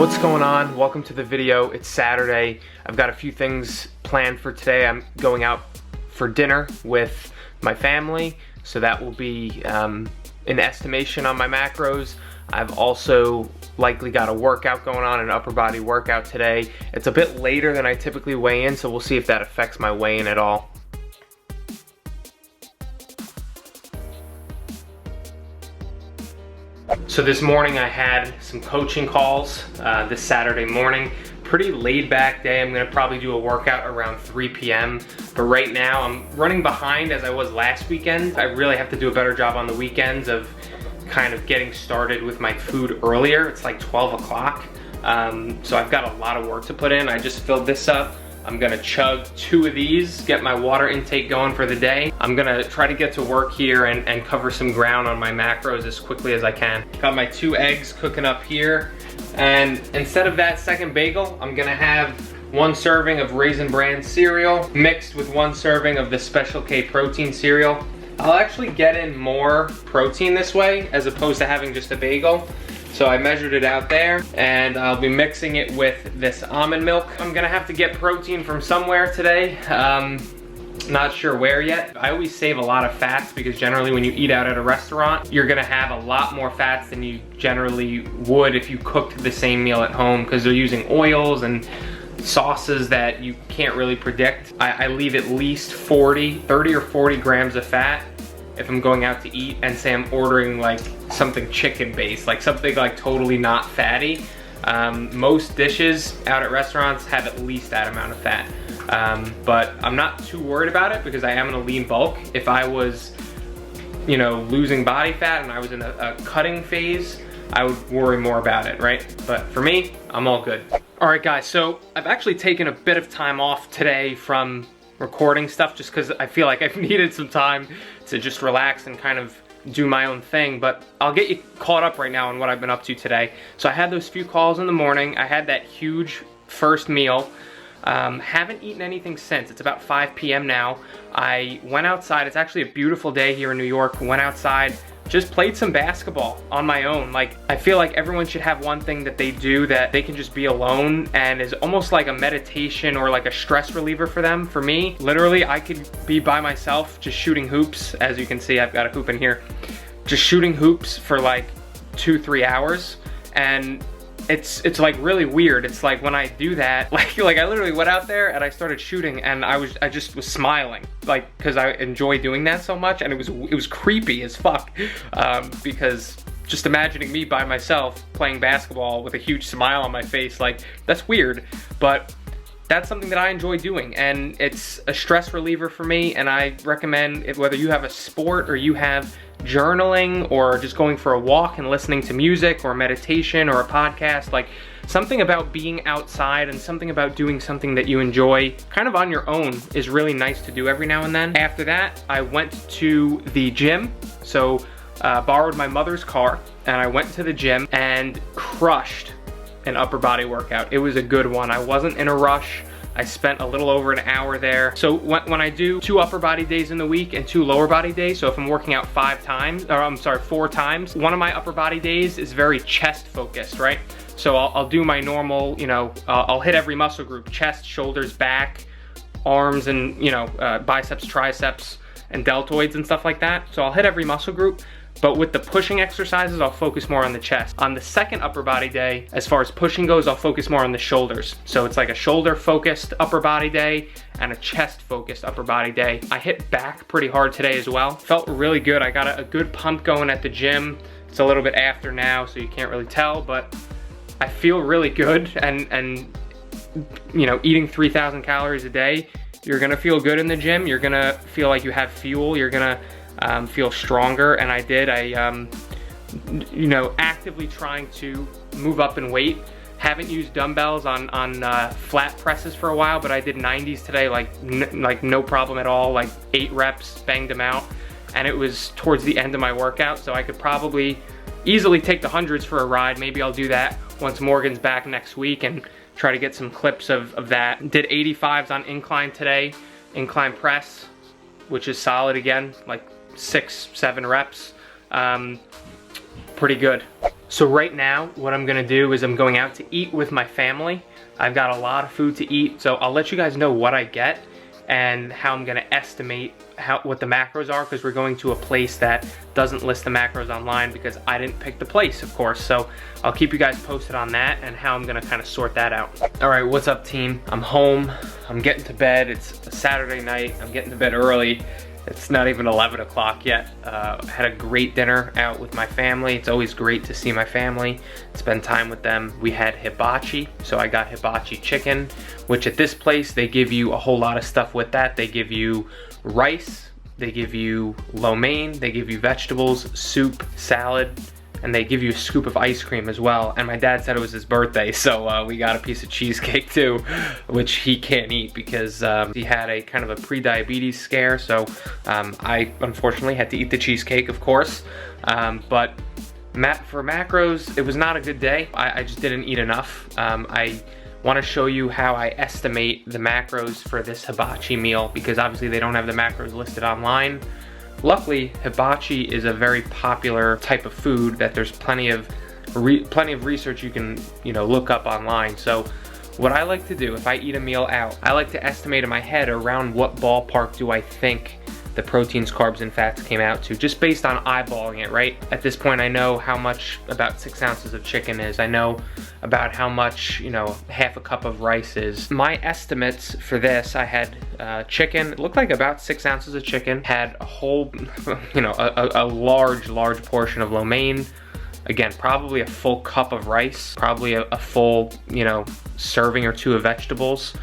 What's going on? Welcome to the video. It's Saturday. I've got a few things planned for today. I'm going out for dinner with my family, so that will be an estimation on my macros. I've also likely got a workout going on, an upper body workout today. It's a bit later than I typically weigh in, so we'll see if that affects my weigh-in at all. So this morning I had some coaching calls this Saturday morning. Pretty laid back day. I'm gonna probably do a workout around 3 p.m. But right now I'm running behind as I was last weekend. I really have to do a better job on the weekends of kind of getting started with my food earlier. It's like 12 o'clock. So I've got a lot of work to put in. I just filled this up. I'm gonna chug 2 of these, get my water intake going for the day. I'm gonna try to get to work here and cover some ground on my macros as quickly as I can. Got my 2 eggs cooking up here. And instead of that second bagel, I'm gonna have 1 serving of Raisin Bran cereal mixed with 1 serving of the Special K protein cereal. I'll actually get in more protein this way as opposed to having just a bagel. So I measured it out there, and I'll be mixing it with this almond milk. I'm gonna have to get protein from somewhere today. Not sure where yet. I always save a lot of fats because generally when you eat out at a restaurant, you're gonna have a lot more fats than you generally would if you cooked the same meal at home, because they're using oils and sauces that you can't really predict. I leave at least 30 or 40 grams of fat if I'm going out to eat, and say I'm ordering like something chicken based, like something like totally not fatty. Most dishes out at restaurants have at least that amount of fat. But I'm not too worried about it because I am in a lean bulk. If I was, you know, losing body fat and I was in a cutting phase, I would worry more about it, right? But for me, I'm all good. All right guys, so I've actually taken a bit of time off today from recording stuff just because I feel like I've needed some time to just relax and kind of do my own thing, but I'll get you caught up right now on what I've been up to today. So I had those few calls in the morning. I had that huge first meal. Haven't eaten anything since. It's about 5 p.m. now. I went outside. It's actually a beautiful day here in New York. Went outside, just played some basketball on my own. Like, I feel like everyone should have one thing that they do that they can just be alone and is almost like a meditation or like a stress reliever for them. For me, literally, I could be by myself just shooting hoops. As you can see, I've got a hoop in here. Just shooting hoops for like 2-3 hours. And it's like really weird. It's like when I do that, like I literally went out there and I started shooting, and I just was smiling, like, because I enjoy doing that so much, and it was creepy as fuck, because just imagining me by myself playing basketball with a huge smile on my face, like, that's weird, but that's something that I enjoy doing, and it's a stress reliever for me. And I recommend it, whether you have a sport or you have journaling or just going for a walk and listening to music or meditation or a podcast, like something about being outside and something about doing something that you enjoy kind of on your own is really nice to do every now and then. After that, I went to the gym. So borrowed my mother's car and I went to the gym and crushed an upper body workout. It was a good one. I wasn't in a rush. I spent a little over an hour there. So when I do 2 upper body days in the week and 2 lower body days, so if I'm working out 4 times, one of my upper body days is very chest focused, right? So I'll do my normal, you know, I'll hit every muscle group: chest, shoulders, back, arms, and, you know, biceps, triceps, and deltoids and stuff like that. So I'll hit every muscle group. But with the pushing exercises, I'll focus more on the chest. On the second upper body day, as far as pushing goes, I'll focus more on the shoulders. So it's like a shoulder-focused upper body day and a chest-focused upper body day. I hit back pretty hard today as well. Felt really good. I got a good pump going at the gym. It's a little bit after now, so you can't really tell, but I feel really good. And you know, eating 3,000 calories a day, you're gonna feel good in the gym. You're gonna feel like you have fuel. You're gonna feel stronger, and I did. You know, actively trying to move up in weight. Haven't used dumbbells on flat presses for a while, but I did 90s today, like no problem at all, like 8 reps, banged them out, and it was towards the end of my workout, so I could probably easily take the hundreds for a ride. Maybe I'll do that once Morgan's back next week and try to get some clips of that. Did 85s on incline today, incline press, which is solid again, like 6-7 reps. Pretty good. So right now, what I'm gonna do is I'm going out to eat with my family. I've got a lot of food to eat, so I'll let you guys know what I get and how I'm gonna estimate what the macros are, because we're going to a place that doesn't list the macros online because I didn't pick the place, of course. So I'll keep you guys posted on that and how I'm gonna kind of sort that out. All right, what's up, team? I'm home, I'm getting to bed. It's a Saturday night, I'm getting to bed early. It's not even 11 o'clock yet. Had a great dinner out with my family. It's always great to see my family, spend time with them. We had hibachi, so I got hibachi chicken, which at this place, they give you a whole lot of stuff with that. They give you rice, they give you lo mein, they give you vegetables, soup, salad, and they give you a scoop of ice cream as well. And my dad said it was his birthday, so we got a piece of cheesecake too, which he can't eat because he had a kind of a pre-diabetes scare. So I unfortunately had to eat the cheesecake, of course. But for macros, it was not a good day. I just didn't eat enough. I want to show you how I estimate the macros for this hibachi meal, because obviously they don't have the macros listed online. Luckily, hibachi is a very popular type of food that there's plenty of research you can look up online. So what I like to do if I eat a meal out, I like to estimate in my head around what ballpark do I think the proteins, carbs, and fats came out to, just based on eyeballing it, right? At this point, I know how much about 6 ounces of chicken is. I know about how much, half a cup of rice is. My estimates for this, I had chicken, it looked like about 6 ounces of chicken, had a whole, a large portion of lo mein. Again, probably a full cup of rice, probably a full, serving or two of vegetables.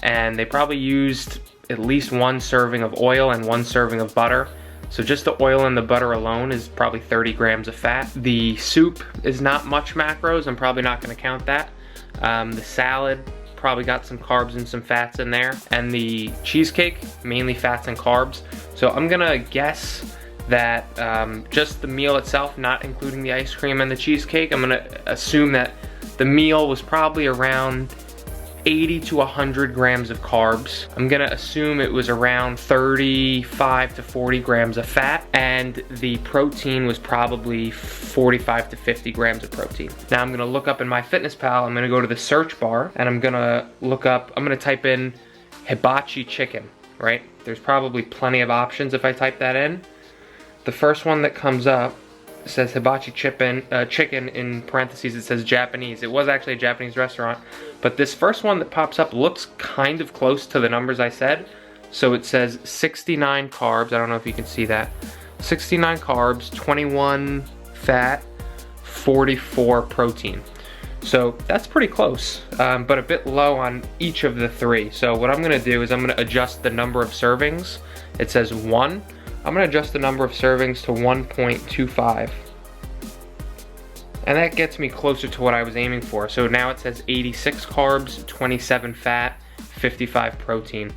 And they probably used at least 1 serving of oil and 1 serving of butter. So just the oil and the butter alone is probably 30 grams of fat. The soup is not much macros. I'm probably not gonna count that. The salad probably got some carbs and some fats in there. And the cheesecake, mainly fats and carbs. So I'm gonna guess that just the meal itself, not including the ice cream and the cheesecake, I'm gonna assume that the meal was probably around 80 to 100 grams of carbs. I'm gonna assume it was around 35 to 40 grams of fat, and the protein was probably 45 to 50 grams of protein. Now I'm gonna look up in MyFitnessPal, I'm gonna go to the search bar, and I'm gonna type in hibachi chicken, right? There's probably plenty of options if I type that in. The first one that comes up says hibachi chicken, in parentheses it says Japanese. It was actually a Japanese restaurant, but this first one that pops up looks kind of close to the numbers I said. So it says 69 carbs, I don't know if you can see that. 69 carbs, 21 fat, 44 protein. So that's pretty close, but a bit low on each of the 3. So what I'm gonna do is I'm gonna adjust the number of servings. It says 1. I'm gonna adjust the number of servings to 1.25. And that gets me closer to what I was aiming for. So now it says 86 carbs, 27 fat, 55 protein.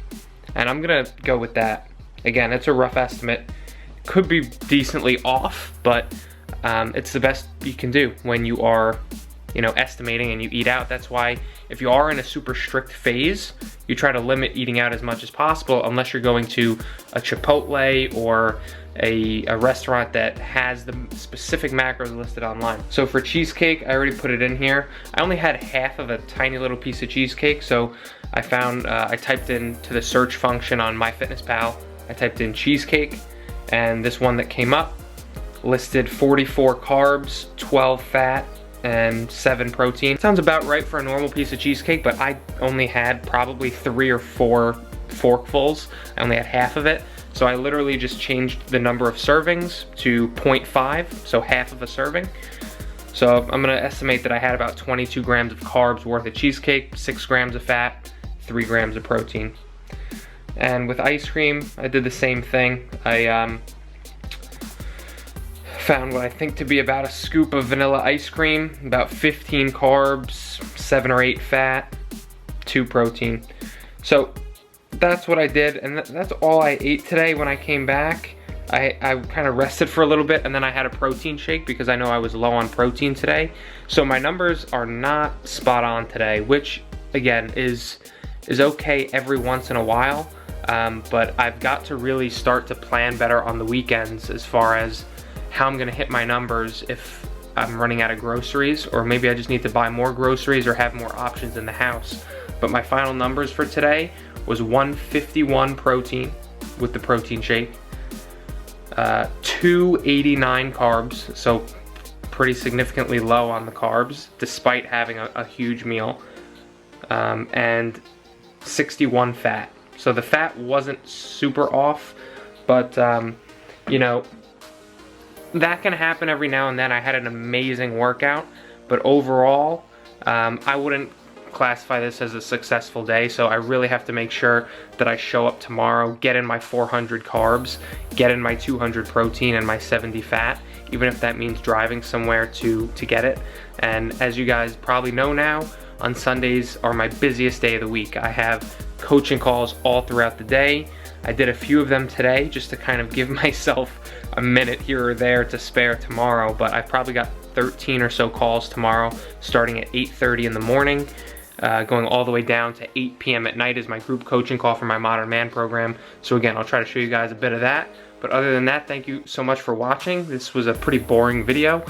And I'm gonna go with that. Again, it's a rough estimate. Could be decently off, but it's the best you can do when you are estimating and you eat out. That's why if you are in a super strict phase, you try to limit eating out as much as possible, unless you're going to a Chipotle or a restaurant that has the specific macros listed online. So for cheesecake, I already put it in here. I only had half of a tiny little piece of cheesecake, so I found, I typed into the search function on MyFitnessPal, I typed in cheesecake, and this one that came up listed 44 carbs, 12 fat, and 7 protein. Sounds about right for a normal piece of cheesecake, but I only had probably 3 or 4 forkfuls. I only had half of it. So I literally just changed the number of servings to 0.5, so half of a serving. So I'm gonna estimate that I had about 22 grams of carbs worth of cheesecake, 6 grams of fat, 3 grams of protein. And with ice cream, I did the same thing. I found what I think to be about a scoop of vanilla ice cream, about 15 carbs, 7 or 8 fat, 2 protein. So that's what I did, and that's all I ate today. When I came back, I kind of rested for a little bit, and then I had a protein shake because I know I was low on protein today. So my numbers are not spot on today, which again is okay every once in a while, but I've got to really start to plan better on the weekends as far as how I'm gonna hit my numbers if I'm running out of groceries, or maybe I just need to buy more groceries or have more options in the house. But my final numbers for today was 151 protein with the protein shake, 289 carbs, so pretty significantly low on the carbs despite having a huge meal, and 61 fat. So the fat wasn't super off, but you know, that can happen every now and then. I had an amazing workout, but overall, I wouldn't classify this as a successful day, so I really have to make sure that I show up tomorrow, get in my 400 carbs, get in my 200 protein and my 70 fat, even if that means driving somewhere to get it. And as you guys probably know now, on Sundays are my busiest day of the week. I have coaching calls all throughout the day. I did a few of them today just to kind of give myself a minute here or there to spare tomorrow, but I've probably got 13 or so calls tomorrow, starting at 8:30 in the morning, going all the way down to 8 p.m. at night is my group coaching call for my Modern Man program. So again, I'll try to show you guys a bit of that. But other than that, thank you so much for watching. This was a pretty boring video,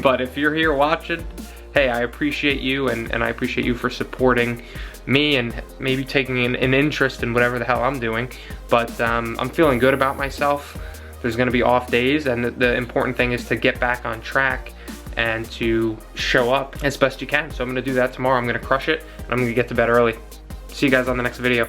but if you're here watching, hey, I appreciate you, and I appreciate you for supporting me and maybe taking an interest in whatever the hell I'm doing. But I'm feeling good about myself. There's gonna be off days, and the important thing is to get back on track and to show up as best you can. So I'm gonna do that tomorrow. I'm gonna crush it, and I'm gonna get to bed early. See you guys on the next video.